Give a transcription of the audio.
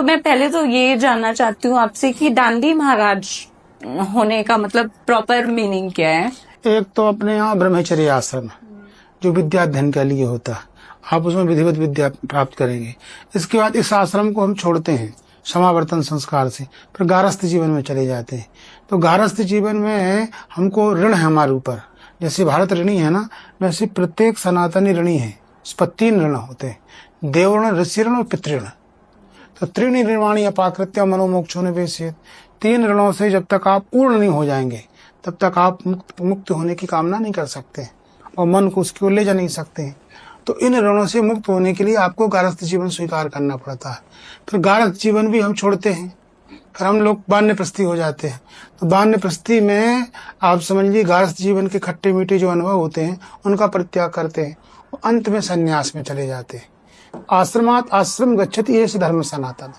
तो मैं पहले तो ये जानना चाहती हूँ आपसे कि दांडी महाराज होने का मतलब प्रॉपर मीनिंग क्या है? एक तो अपने यहाँ ब्रह्मचर्य आश्रम जो विद्या अध्ययन के लिए होता है, आप उसमें विधिवत विद्या प्राप्त करेंगे। इसके बाद इस आश्रम को हम छोड़ते हैं समावर्तन संस्कार से, फिर गारस्थ जीवन में चले जाते हैं। तो गारस्थ जीवन में हमको ऋण है हमारे ऊपर, जैसे भारत ऋणी है ना, वैसे प्रत्येक सनातनी ऋणी है। इस पर 3 ऋण होते हैं, देव ऋण, ऋषि ऋण और पितृण। तो त्रीणि ऋणानि अपाकृत्य मनोमोक्षो निवेशयेत्। 3 ऋणों से जब तक आप पूर्ण नहीं हो जाएंगे तब तक आप मुक्त होने की कामना नहीं कर सकते और मन को उसकी ओर ले जा नहीं सकते हैं। तो इन ऋणों से मुक्त होने के लिए आपको गारस्थ जीवन स्वीकार करना पड़ता है। फिर गारस्थ जीवन भी हम छोड़ते हैं, फिर हम लोग वानप्रस्थी हो जाते हैं। तो वानप्रस्थी में आप समझिए गारस्थ जीवन के खट्टे मीठे जो अनुभव होते हैं उनका परित्याग करते हैं, अंत में संन्यास में चले जाते हैं। आश्रमात् आश्रम गच्छति एष धर्म सनातन।